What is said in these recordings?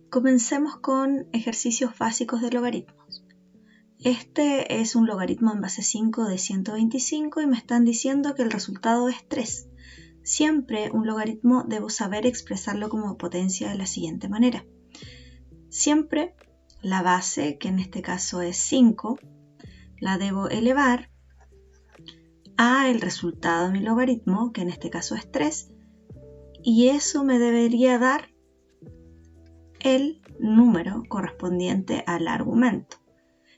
Comencemos con ejercicios básicos de logaritmos. Este es un logaritmo en base 5 de 125 y me están diciendo que el resultado es 3. Siempre un logaritmo debo saber expresarlo como potencia de la siguiente manera. Siempre la base, que en este caso es 5, la debo elevar a el resultado de mi logaritmo, que en este caso es 3, y eso me debería dar el número correspondiente al argumento.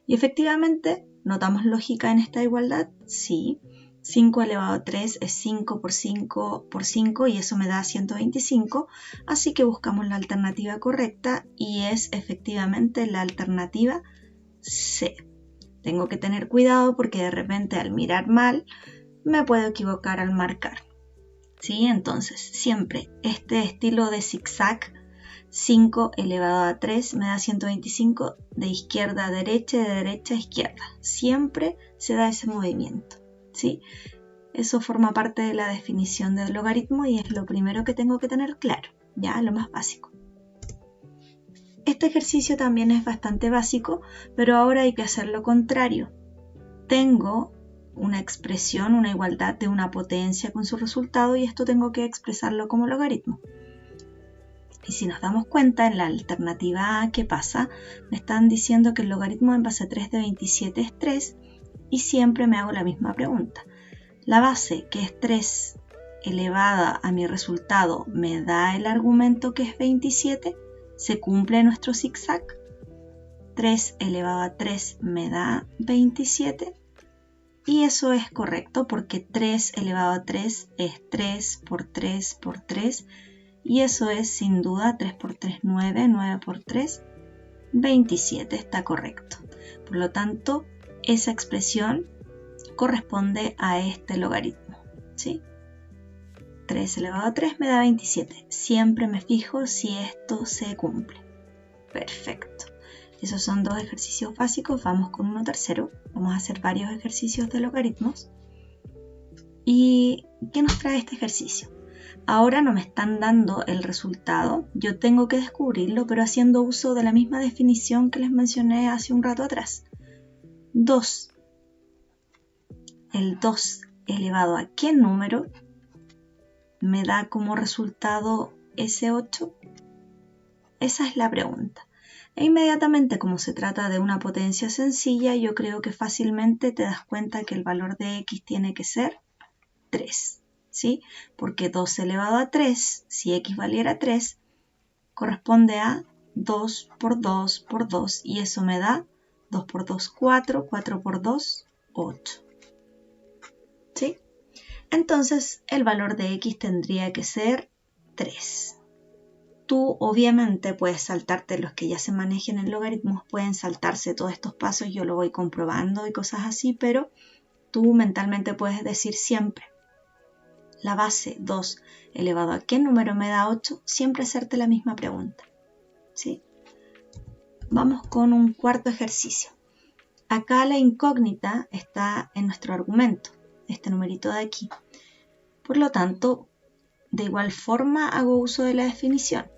Y efectivamente, ¿notamos lógica en esta igualdad? Sí. 5 elevado a 3 es 5 por 5 por 5 y eso me da 125, así que buscamos la alternativa correcta y es efectivamente la alternativa C. Tengo que tener cuidado porque de repente al mirar mal me puedo equivocar al marcar. ¿Sí? Entonces, siempre este estilo de zigzag, 5 elevado a 3 me da 125 de izquierda a derecha y de derecha a izquierda. Siempre se da ese movimiento, ¿sí? Eso forma parte de la definición del logaritmo y es lo primero que tengo que tener claro, ya lo más básico. Este ejercicio también es bastante básico, pero ahora hay que hacer lo contrario. Tengo una expresión, una igualdad de una potencia con su resultado y esto tengo que expresarlo como logaritmo. Y si nos damos cuenta, en la alternativa A, ¿qué pasa? Me están diciendo que el logaritmo en base 3 de 27 es 3 y siempre me hago la misma pregunta. La base, que es 3 elevada a mi resultado, me da el argumento que es 27. ¿Se cumple nuestro zigzag? 3 elevado a 3 me da 27. Y eso es correcto porque 3 elevado a 3 es 3 por 3 por 3. Y eso es sin duda 3 por 3, 9, 9 por 3, 27, está correcto. Por lo tanto, esa expresión corresponde a este logaritmo, ¿sí? 3 elevado a 3 me da 27. Siempre me fijo si esto se cumple. Perfecto. Esos son dos ejercicios básicos. Vamos con uno tercero. Vamos a hacer varios ejercicios de logaritmos. ¿Y qué nos trae este ejercicio? Ahora no me están dando el resultado, yo tengo que descubrirlo, pero haciendo uso de la misma definición que les mencioné hace un rato atrás. 2. El 2 elevado a ¿qué número me da como resultado ese 8? Esa es la pregunta. E inmediatamente, como se trata de una potencia sencilla, yo creo que fácilmente te das cuenta que el valor de x tiene que ser 3. ¿Sí? Porque 2 elevado a 3, si x valiera 3, corresponde a 2 por 2 por 2 y eso me da 2 por 2, 4, 4 por 2, 8. ¿Sí? Entonces el valor de x tendría que ser 3. Tú obviamente puedes saltarte, los que ya se manejen en logaritmos pueden saltarse todos estos pasos, yo lo voy comprobando y cosas así, pero tú mentalmente puedes decir siempre la base 2 elevado a ¿qué número me da 8? Siempre hacerte la misma pregunta, ¿sí? Vamos con un cuarto ejercicio. Acá la incógnita está en nuestro argumento, este numerito de aquí. Por lo tanto, de igual forma hago uso de la definición.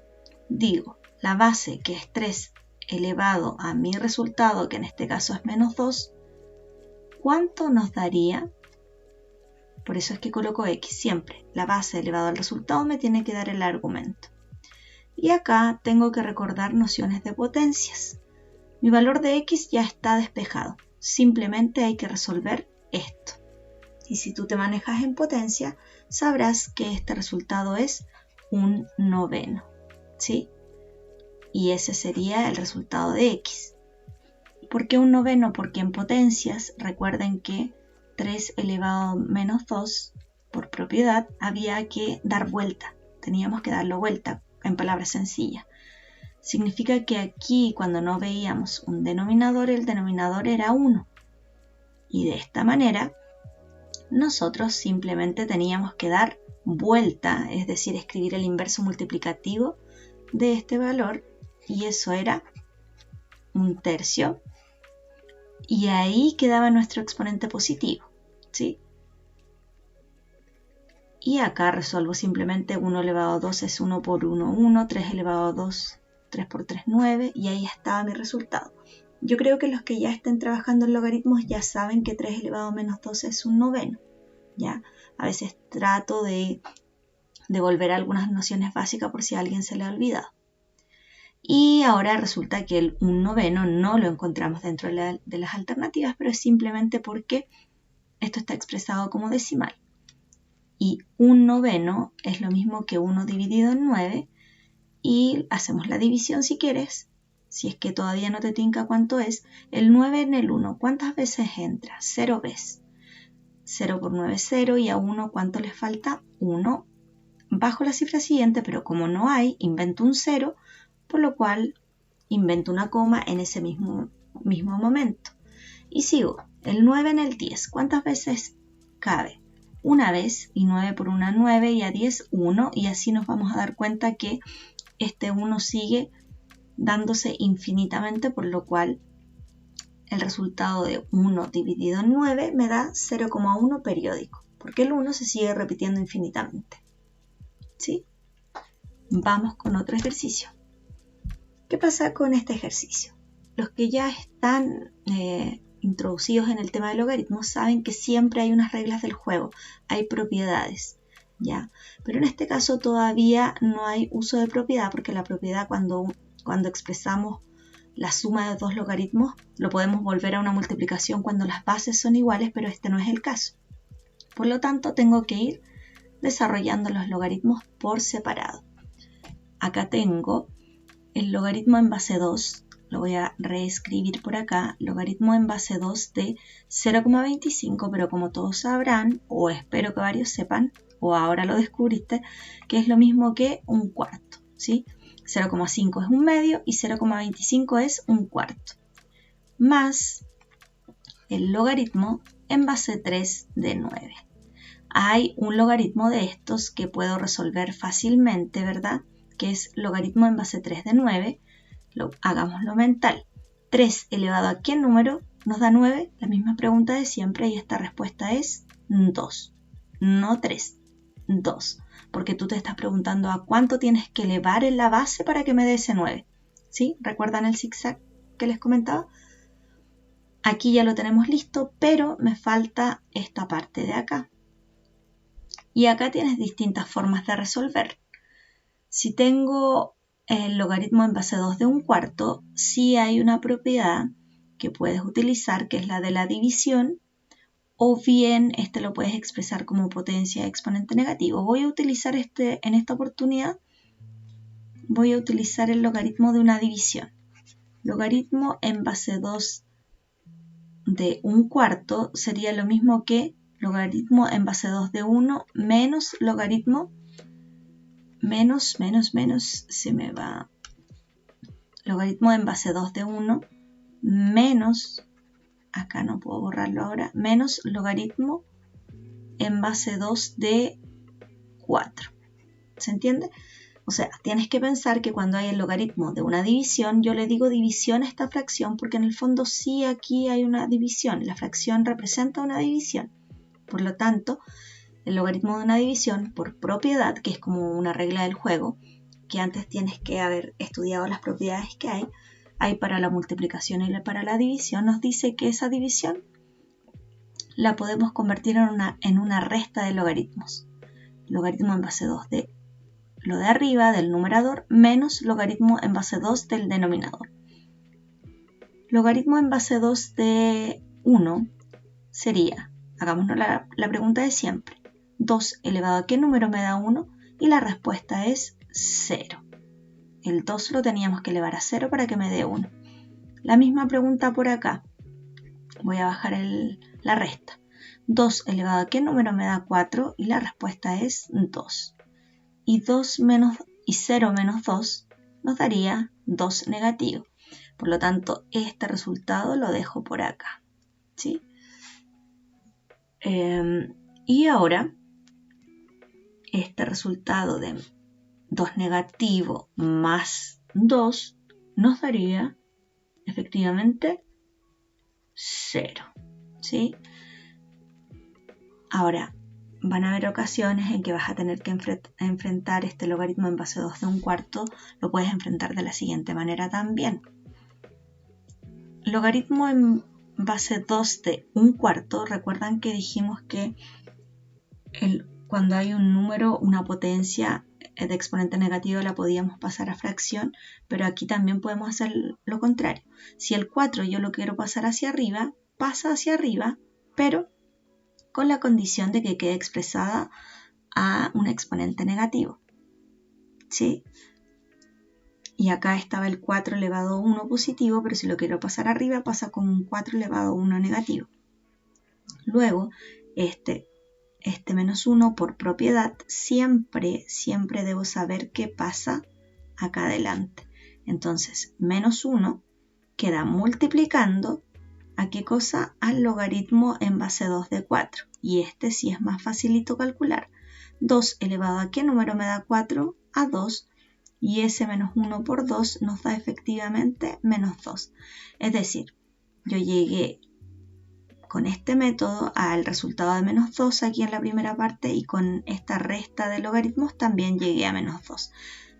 Digo, la base, que es 3 elevado a mi resultado, que en este caso es menos 2, ¿cuánto nos daría? Por eso es que coloco x siempre. La base elevado al resultado me tiene que dar el argumento. Y acá tengo que recordar nociones de potencias. Mi valor de x ya está despejado. Simplemente hay que resolver esto. Y si tú te manejas en potencia, sabrás que este resultado es un noveno, ¿sí? Y ese sería el resultado de x. ¿Por qué un noveno? Porque en potencias, recuerden que 3 elevado a menos 2, por propiedad, había que dar vuelta. Teníamos que darlo vuelta, en palabras sencillas. Significa que aquí, cuando no veíamos un denominador, el denominador era 1. Y de esta manera, nosotros simplemente teníamos que dar vuelta, es decir, escribir el inverso multiplicativo de este valor, y eso era un tercio. Y ahí quedaba nuestro exponente positivo, ¿sí? Y acá resuelvo simplemente 1 elevado a 2 es 1 por 1, 1, 3 elevado a 2 3 por 3, 9, y ahí estaba mi resultado. Yo creo que los que ya estén trabajando en logaritmos ya saben que 3 elevado a menos 2 es un noveno, ¿ya? A veces trato de volver a algunas nociones básicas por si a alguien se le ha olvidado. Y ahora resulta que un noveno no lo encontramos dentro de las alternativas, pero es simplemente porque esto está expresado como decimal. Y un noveno es lo mismo que 1 dividido en 9. Y hacemos la división si quieres. Si es que todavía no te tinca cuánto es. El 9 en el 1, ¿cuántas veces entra? 0 veces. 0 por 9 es 0 y a 1 ¿cuánto le falta? 1. Bajo la cifra siguiente, pero como no hay, invento un 0, por lo cual invento una coma en ese mismo momento. Y sigo. El 9 en el 10, ¿cuántas veces cabe? Una vez, y 9 por 1 9, y a 10 1, y así nos vamos a dar cuenta que este 1 sigue dándose infinitamente, por lo cual el resultado de 1 dividido en 9 me da 0,1 periódico, porque el 1 se sigue repitiendo infinitamente. ¿Sí? Vamos con otro ejercicio. ¿Qué pasa con este ejercicio? Los que ya están introducidos en el tema de logaritmos saben que siempre hay unas reglas del juego, hay propiedades, ¿ya? Pero en este caso todavía no hay uso de propiedad, porque la propiedad cuando expresamos la suma de dos logaritmos lo podemos volver a una multiplicación cuando las bases son iguales, pero este no es el caso. Por lo tanto, tengo que ir desarrollando los logaritmos por separado. Acá tengo el logaritmo en base 2, lo voy a reescribir por acá, logaritmo en base 2 de 0,25, pero como todos sabrán, o espero que varios sepan, o ahora lo descubriste, que es lo mismo que un cuarto, ¿sí? 0,5 es un medio y 0,25 es un cuarto, más el logaritmo en base 3 de 9. Hay un logaritmo de estos que puedo resolver fácilmente, ¿verdad? Que es logaritmo en base 3 de 9. Hagámoslo mental. 3 elevado a ¿qué número nos da 9? La misma pregunta de siempre, y esta respuesta es 2. No 3, 2. Porque tú te estás preguntando a cuánto tienes que elevar en la base para que me dé ese 9. ¿Sí? ¿Recuerdan el zigzag que les comentaba? Aquí ya lo tenemos listo, pero me falta esta parte de acá. Y acá tienes distintas formas de resolver. Si tengo el logaritmo en base 2 de un cuarto, sí hay una propiedad que puedes utilizar, que es la de la división, o bien este lo puedes expresar como potencia exponente negativo. Voy a utilizar en esta oportunidad, voy a utilizar el logaritmo de una división. Logaritmo en base 2 de un cuarto sería lo mismo que logaritmo en base 2 de 1 menos logaritmo menos, se me va, logaritmo en base 2 de 1 menos, acá no puedo borrarlo ahora, menos logaritmo en base 2 de 4. ¿Se entiende? O sea, tienes que pensar que cuando hay el logaritmo de una división, yo le digo división a esta fracción porque en el fondo sí aquí hay una división. La fracción representa una división. Por lo tanto, el logaritmo de una división, por propiedad, que es como una regla del juego, que antes tienes que haber estudiado las propiedades que hay para la multiplicación y para la división, nos dice que esa división la podemos convertir en una resta de logaritmos. Logaritmo en base 2 de lo de arriba del numerador menos logaritmo en base 2 del denominador. Logaritmo en base 2 de 1 sería, hagámonos la pregunta de siempre, 2 elevado a ¿qué número me da 1? Y la respuesta es 0. El 2 lo teníamos que elevar a 0 para que me dé 1. La misma pregunta por acá. Voy a bajar la resta. 2 elevado a ¿qué número me da 4? Y la respuesta es 2. Y 0 menos 2 nos daría 2 negativo. Por lo tanto, este resultado lo dejo por acá, ¿sí? Y ahora, este resultado de 2 negativo más 2 nos daría efectivamente 0, ¿sí? Ahora, van a haber ocasiones en que vas a tener que enfrentar este logaritmo en base 2 de 1/4. Lo puedes enfrentar de la siguiente manera también. Logaritmo en base 2 de 1/4. Recuerdan que dijimos que cuando hay un número, una potencia de exponente negativo la podíamos pasar a fracción, pero aquí también podemos hacer lo contrario. Si el 4 yo lo quiero pasar hacia arriba, pasa hacia arriba, pero con la condición de que quede expresada a un exponente negativo, ¿sí? Y acá estaba el 4 elevado a 1 positivo, pero si lo quiero pasar arriba, pasa con un 4 elevado a 1 negativo. Luego, este menos 1 por propiedad, siempre debo saber qué pasa acá adelante. Entonces, menos 1 queda multiplicando ¿a qué cosa? Al logaritmo en base 2 de 4. Y este sí es más facilito calcular. 2 elevado a ¿qué número me da 4? A 2. Y ese menos 1 por 2 nos da efectivamente menos 2. Es decir, yo llegué con este método al resultado de menos 2 aquí en la primera parte, y con esta resta de logaritmos también llegué a menos 2.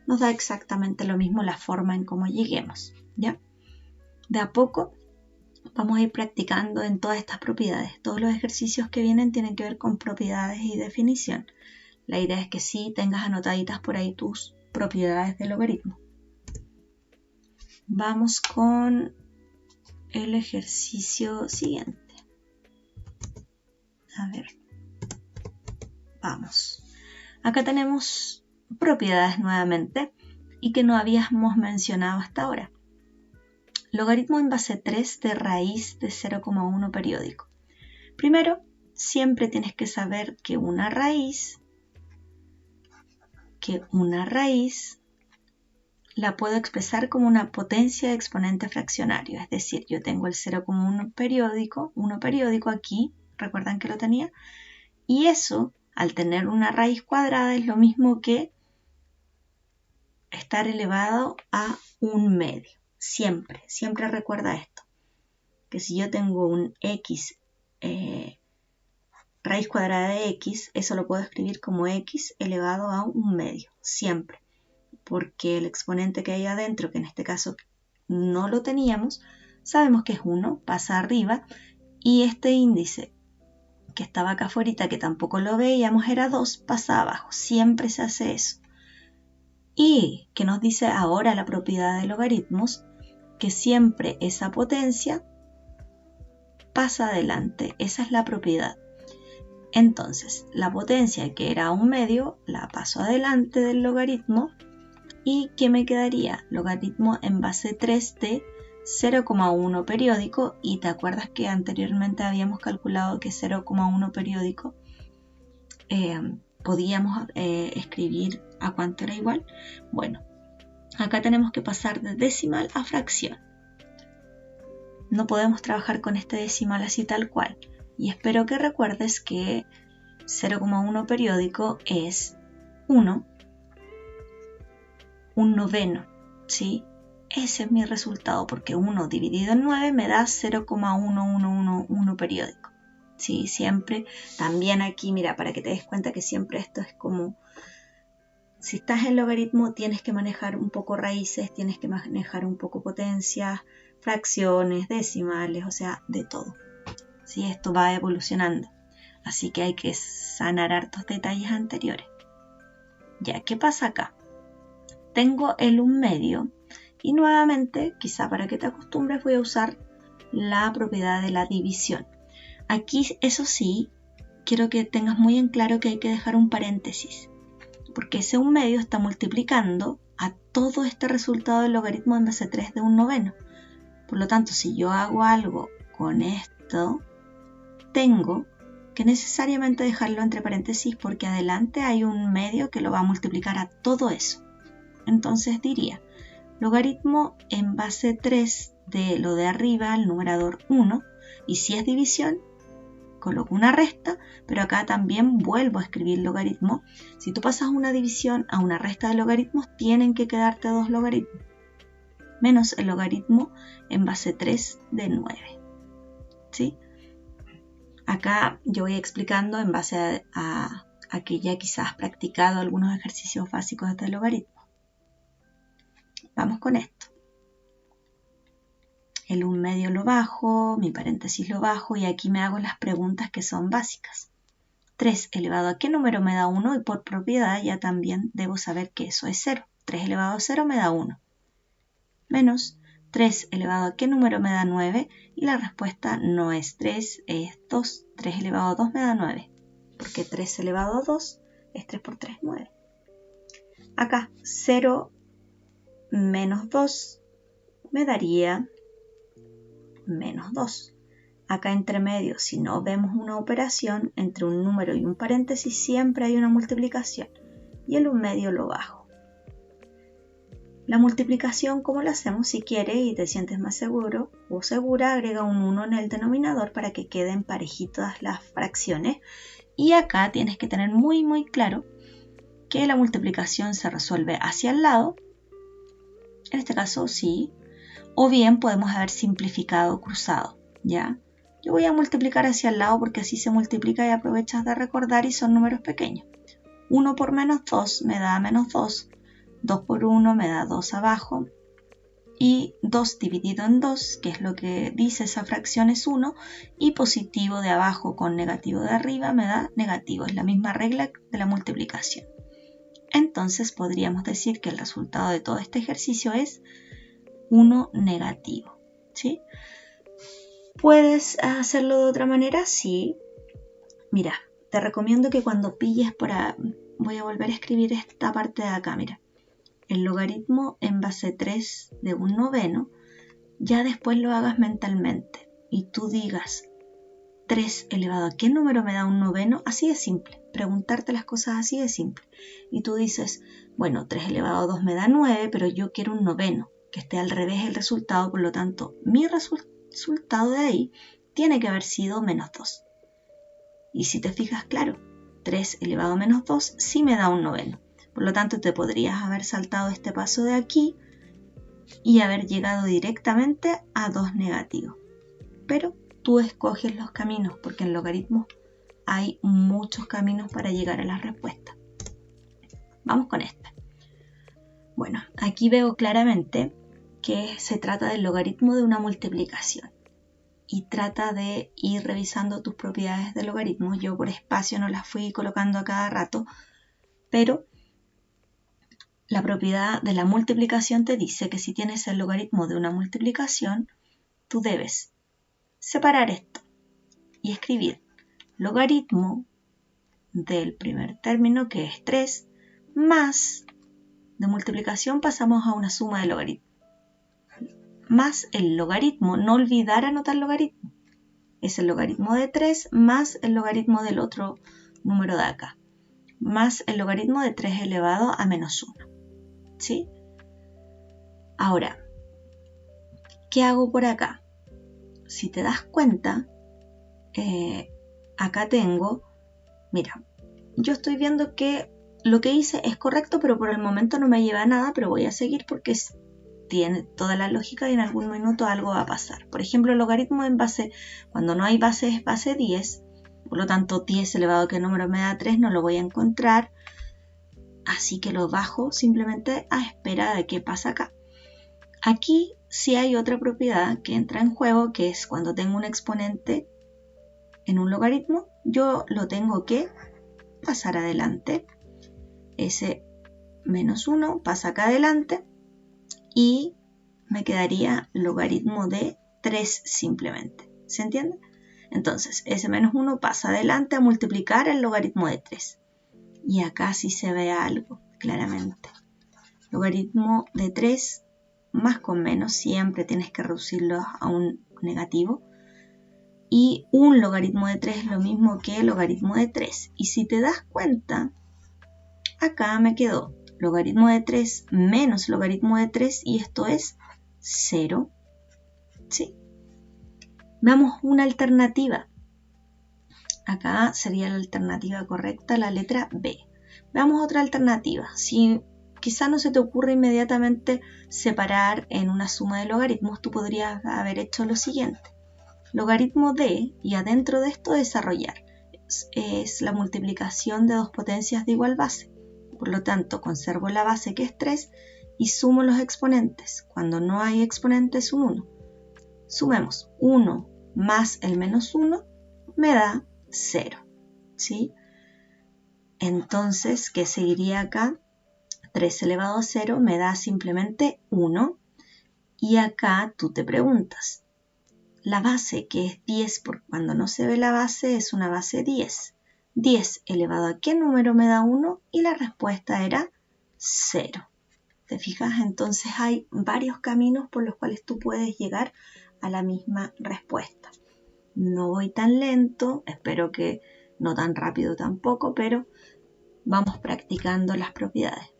Nos da exactamente lo mismo la forma en cómo lleguemos, ¿ya? De a poco vamos a ir practicando en todas estas propiedades. Todos los ejercicios que vienen tienen que ver con propiedades y definición. La idea es que sí tengas anotaditas por ahí tus propiedades de logaritmo. Vamos con el ejercicio siguiente. A ver, vamos. Acá tenemos propiedades nuevamente y que no habíamos mencionado hasta ahora. Logaritmo en base 3 de raíz de 0,1 periódico. Primero, siempre tienes que saber que una raíz la puedo expresar como una potencia de exponente fraccionario. Es decir, yo tengo el 0,1 periódico aquí, recuerdan que lo tenía, y eso, al tener una raíz cuadrada, es lo mismo que estar elevado a 1/2. Siempre recuerda esto, que si yo tengo un x, raíz cuadrada de x, eso lo puedo escribir como x elevado a 1/2, siempre, porque el exponente que hay adentro, que en este caso no lo teníamos, sabemos que es 1, pasa arriba, y este índice que estaba acá afuera, que tampoco lo veíamos, era 2, pasa abajo, siempre se hace eso. Y que nos dice ahora la propiedad de logaritmos, que siempre esa potencia pasa adelante, esa es la propiedad. Entonces, la potencia que era 1/2 la paso adelante del logaritmo, y ¿qué me quedaría? Logaritmo en base 3 de 0,1 periódico, y te acuerdas que anteriormente habíamos calculado que 0,1 periódico podíamos escribir a cuánto era igual. Bueno, acá tenemos que pasar de decimal a fracción. No podemos trabajar con este decimal así tal cual, y espero que recuerdes que 0,1 periódico es 1, un noveno, ¿sí? Ese es mi resultado, porque 1 dividido en 9 me da 0,1111 periódico. Sí, siempre. También aquí, mira, para que te des cuenta que siempre esto es como, si estás en logaritmo tienes que manejar un poco raíces, tienes que manejar un poco potencias, fracciones, decimales, o sea, de todo. Sí, esto va evolucionando, así que hay que sanar hartos detalles anteriores. Ya, ¿qué pasa acá? Tengo el 1/2 y nuevamente, quizá para que te acostumbres, voy a usar la propiedad de la división. Aquí, eso sí, quiero que tengas muy en claro que hay que dejar un paréntesis, porque ese 1/2 está multiplicando a todo este resultado del logaritmo en base 3 de 1/9. Por lo tanto, si yo hago algo con esto, tengo que necesariamente dejarlo entre paréntesis, porque adelante hay un medio que lo va a multiplicar a todo eso. Entonces diría, logaritmo en base 3 de lo de arriba, el numerador 1, y si es división, coloco una resta, pero acá también vuelvo a escribir logaritmo. Si tú pasas una división a una resta de logaritmos, tienen que quedarte 2 logaritmos, menos el logaritmo en base 3 de 9. ¿Sí? Acá yo voy explicando en base a que ya quizás has practicado algunos ejercicios básicos de logaritmo. Vamos con esto. El 1/2 lo bajo, mi paréntesis lo bajo y aquí me hago las preguntas que son básicas. 3 elevado a qué número me da 1 y por propiedad ya también debo saber que eso es 0. 3 elevado a 0 me da 1. Menos 3 elevado a qué número me da 9 y la respuesta no es 3, es 2. 3 elevado a 2 me da 9. Porque 3 elevado a 2 es 3 por 3, 9. Acá 0 menos 2 me daría menos 2. Acá entre medio, si no vemos una operación entre un número y un paréntesis, siempre hay una multiplicación y el 1/2 lo bajo. La multiplicación, ¿cómo la hacemos? Si quieres y te sientes más seguro o segura, agrega un 1 en el denominador para que queden parejitas las fracciones. Y acá tienes que tener muy claro que la multiplicación se resuelve hacia el lado. En este caso sí. O bien podemos haber simplificado cruzado, ¿ya? Yo voy a multiplicar hacia el lado porque así se multiplica y aprovechas de recordar y son números pequeños. 1 por menos 2 me da menos 2. 2 por 1 me da 2 abajo. Y 2 dividido en 2, que es lo que dice esa fracción, es 1. Y positivo de abajo con negativo de arriba me da negativo. Es la misma regla de la multiplicación. Entonces podríamos decir que el resultado de todo este ejercicio es 1 negativo, ¿sí? ¿Puedes hacerlo de otra manera? Sí. Mira, te recomiendo que cuando pilles voy a volver a escribir esta parte de acá, mira. El logaritmo en base 3 de 1/9, ya después lo hagas mentalmente y tú digas 3 elevado a qué número me da 1/9, así de simple. Preguntarte las cosas así de simple. Y tú dices, bueno, 3 elevado a 2 me da 9, pero yo quiero un 9, que esté al revés el resultado, por lo tanto, mi resultado de ahí tiene que haber sido menos 2. Y si te fijas, claro, 3 elevado a menos 2 sí me da un 9. Por lo tanto, te podrías haber saltado este paso de aquí y haber llegado directamente a 2 negativos. Pero tú escoges los caminos, porque en logaritmos hay muchos caminos para llegar a la respuesta. Vamos con este. Bueno, aquí veo claramente que se trata del logaritmo de una multiplicación y trata de ir revisando tus propiedades de logaritmos. Yo por espacio no las fui colocando a cada rato, pero la propiedad de la multiplicación te dice que si tienes el logaritmo de una multiplicación, tú debes separar esto y escribir logaritmo del primer término, que es 3, más de multiplicación pasamos a una suma de logaritmos, más el logaritmo, no olvidar anotar logaritmo, es el logaritmo de 3 más el logaritmo del otro número de acá, más el logaritmo de 3 elevado a menos 1. ¿Sí? Ahora, ¿qué hago por acá? Si te das cuenta, acá tengo, mira, yo estoy viendo que lo que hice es correcto, pero por el momento no me lleva a nada, pero voy a seguir porque tiene toda la lógica y en algún minuto algo va a pasar. Por ejemplo, el logaritmo en base, cuando no hay base es base 10, por lo tanto 10 elevado a qué número me da 3 no lo voy a encontrar, así que lo bajo simplemente a espera de qué pasa acá. Aquí sí hay otra propiedad que entra en juego, que es cuando tengo un exponente en un logaritmo, yo lo tengo que pasar adelante. Ese menos 1 pasa acá adelante y me quedaría logaritmo de 3 simplemente. ¿Se entiende? Entonces, ese menos 1 pasa adelante a multiplicar el logaritmo de 3. Y acá sí se ve algo, claramente. Logaritmo de 3 más con menos, siempre tienes que reducirlo a un negativo. Y un logaritmo de 3 es lo mismo que logaritmo de 3. Y si te das cuenta, acá me quedó logaritmo de 3 menos logaritmo de 3 y esto es 0. ¿Sí? Veamos una alternativa. Acá sería la alternativa correcta, la letra B. Veamos otra alternativa. Si quizá no se te ocurre inmediatamente separar en una suma de logaritmos, tú podrías haber hecho lo siguiente. logaritmo de, y adentro de esto desarrollar. Es la multiplicación de dos potencias de igual base. Por lo tanto, conservo la base que es 3 y sumo los exponentes. Cuando no hay exponente es un 1. Sumemos 1 más el menos 1 me da 0. ¿Sí? Entonces, ¿qué seguiría acá? 3 elevado a 0 me da simplemente 1. Y acá tú te preguntas, la base que es 10, porque cuando no se ve la base es una base 10. 10 elevado a ¿qué número me da 1? Y la respuesta era 0. ¿Te fijas? Entonces hay varios caminos por los cuales tú puedes llegar a la misma respuesta. No voy tan lento, espero que no tan rápido tampoco, pero vamos practicando las propiedades.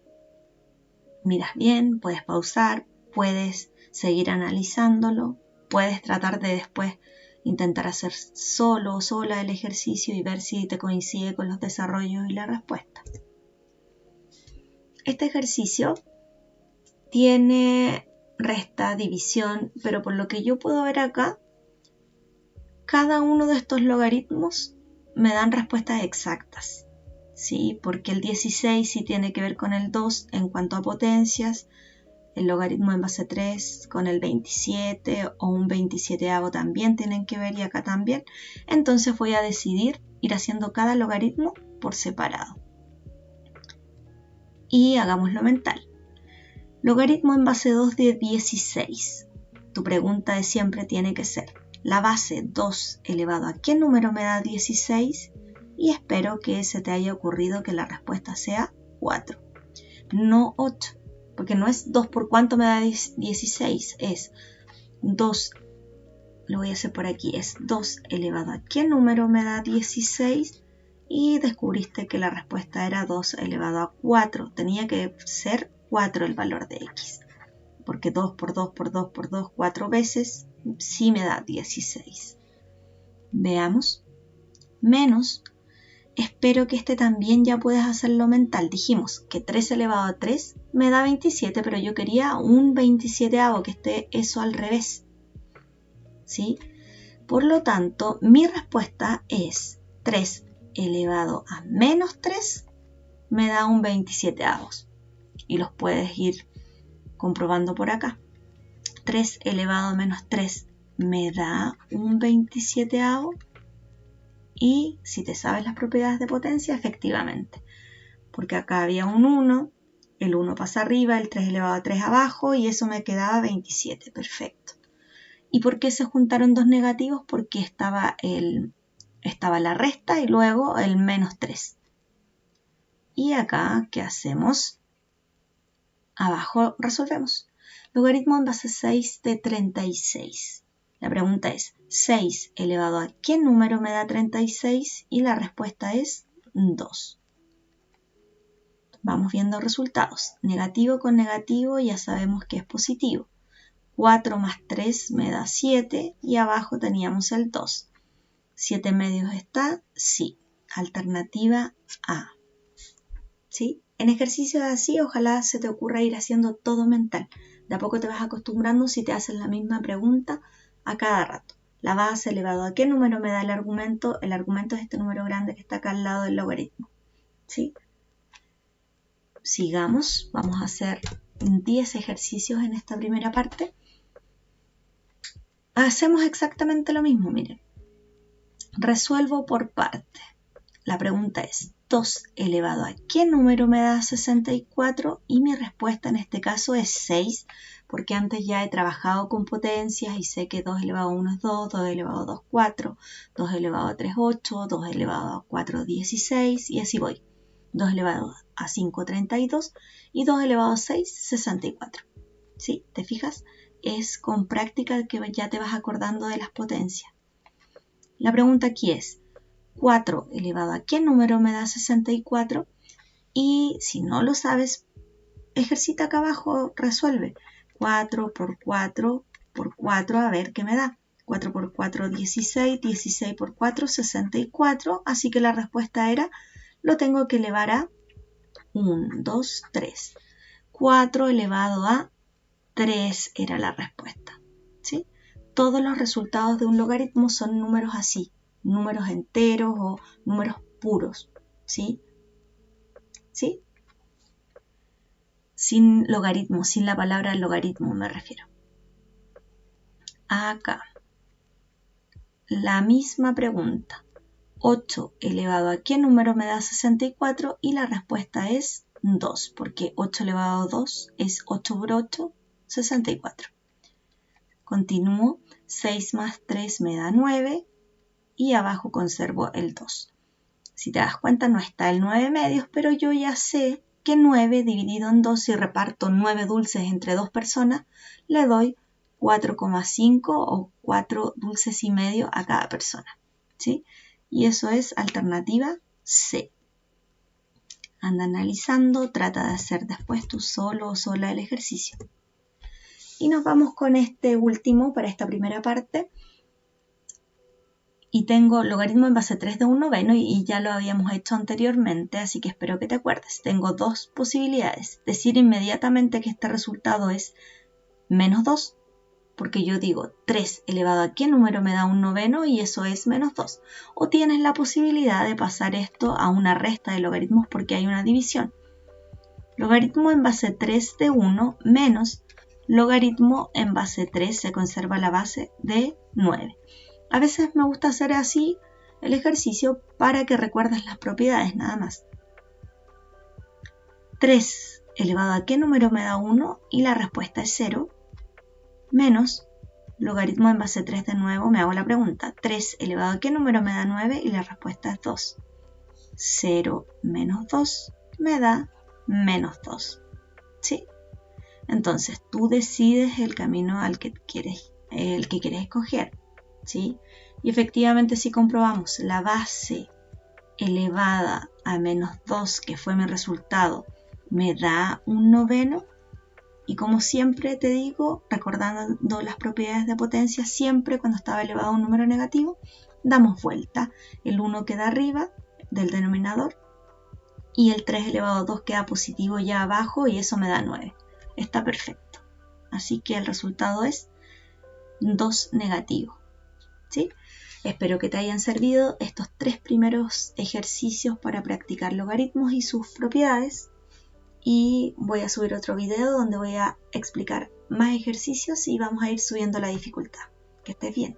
Miras bien, puedes pausar, puedes seguir analizándolo, puedes tratar de después intentar hacer solo o sola el ejercicio y ver si te coincide con los desarrollos y la respuesta. Este ejercicio tiene resta, división, pero por lo que yo puedo ver acá, cada uno de estos logaritmos me dan respuestas exactas. ¿Sí? Porque el 16 sí tiene que ver con el 2 en cuanto a potencias, el logaritmo en base 3 con el 27 o un 27avo también tienen que ver y acá también. Entonces voy a decidir ir haciendo cada logaritmo por separado. Y hagámoslo mental. Logaritmo en base 2 de 16. Tu pregunta de siempre tiene que ser, la base 2 elevado a ¿qué número me da 16? Y espero que se te haya ocurrido que la respuesta sea 4, no 8, porque no es 2 por cuánto me da 16, es 2, lo voy a hacer por aquí, es 2 elevado a ¿qué número me da 16? Y descubriste que la respuesta era 2 elevado a 4, tenía que ser 4 el valor de x, porque 2 por 2 por 2 por 2, 4 veces, sí me da 16. Veamos, menos. Espero que este también ya puedas hacerlo mental. Dijimos que 3 elevado a 3 me da 27, pero yo quería un 27avo, que esté eso al revés. ¿Sí? Por lo tanto, mi respuesta es 3 elevado a menos 3 me da un 27avos. Y los puedes ir comprobando por acá. 3 elevado a menos 3 me da un 27avo. Y si te sabes las propiedades de potencia, efectivamente, porque acá había un 1, el 1 pasa arriba, el 3 elevado a 3 abajo y eso me quedaba 27, perfecto. ¿Y por qué se juntaron dos negativos? Porque estaba la resta y luego el menos 3. Y acá, ¿qué hacemos? Abajo resolvemos. Logaritmo en base 6 de 36. La pregunta es, 6 elevado a ¿qué número me da 36? Y la respuesta es 2. Vamos viendo resultados. Negativo con negativo ya sabemos que es positivo. 4 más 3 me da 7 y abajo teníamos el 2. 7 medios está, sí. Alternativa A. ¿Sí? En ejercicios así, ojalá se te ocurra ir haciendo todo mental. De a poco te vas acostumbrando si te hacen la misma pregunta a cada rato. La base elevado a ¿qué número me da el argumento? El argumento es este número grande que está acá al lado del logaritmo. ¿Sí? Sigamos. Vamos a hacer 10 ejercicios en esta primera parte. Hacemos exactamente lo mismo, miren. Resuelvo por parte. La pregunta es 2 elevado a ¿qué número me da 64? Y mi respuesta en este caso es 6, porque antes ya he trabajado con potencias y sé que 2 elevado a 1 es 2, 2 elevado a 2 4, 2 elevado a 3 8, 2 elevado a 4 16 y así voy. 2 elevado a 5 32 y 2 elevado a 6 64. ¿Sí? ¿Te fijas? Es con práctica que ya te vas acordando de las potencias. La pregunta aquí es 4 elevado a ¿qué número me da 64? Y si no lo sabes, ejercita acá abajo, resuelve. 4 por 4 por 4, a ver qué me da. 4 por 4, 16, 16 por 4, 64. Así que la respuesta era, lo tengo que elevar a 1, 2, 3. 4 elevado a 3 era la respuesta. ¿Sí? todos los resultados de un logaritmo son números así, números enteros o números puros, ¿sí? ¿Sí? Sin logaritmo, sin la palabra logaritmo me refiero. Acá, la misma pregunta. 8 elevado a ¿qué número me da 64? Y la respuesta es 2, porque 8 elevado a 2 es 8 por 8, 64. Continúo, 6 más 3 me da 9 y abajo conservo el 2. Si te das cuenta no está el 9 medios, pero yo ya sé que 9 dividido en 2, si reparto 9 dulces entre 2 personas, le doy 4,5 o 4 dulces y medio a cada persona, ¿sí? Y eso es alternativa C. Anda analizando, trata de hacer después tú solo o sola el ejercicio. Y nos vamos con este último para esta primera parte. Y tengo logaritmo en base 3 de un noveno y ya lo habíamos hecho anteriormente, así que espero que te acuerdes. Tengo dos posibilidades. Decir inmediatamente que este resultado es menos 2, porque yo digo 3 elevado a qué número me da un noveno y eso es menos 2. O tienes la posibilidad de pasar esto a una resta de logaritmos porque hay una división. Logaritmo en base 3 de 1 menos logaritmo en base 3, se conserva la base de 9. A veces me gusta hacer así el ejercicio para que recuerdes las propiedades nada más. 3 elevado a qué número me da 1 y la respuesta es 0, menos logaritmo en base 3 de nuevo, me hago la pregunta, 3 elevado a qué número me da 9 y la respuesta es 2. 0 menos 2 me da menos 2. ¿Sí? Entonces tú decides el camino el que quieres escoger. ¿Sí? Y efectivamente si comprobamos la base elevada a menos 2, que fue mi resultado, me da un noveno. Y como siempre te digo, recordando las propiedades de potencia, siempre cuando estaba elevado a un número negativo, damos vuelta. El 1 queda arriba del denominador y el 3 elevado a 2 queda positivo ya abajo y eso me da 9. Está perfecto. Así que el resultado es 2 negativo. ¿Sí? Espero que te hayan servido estos 3 primeros ejercicios para practicar logaritmos y sus propiedades. Y voy a subir otro video donde voy a explicar más ejercicios y vamos a ir subiendo la dificultad. Que estés bien.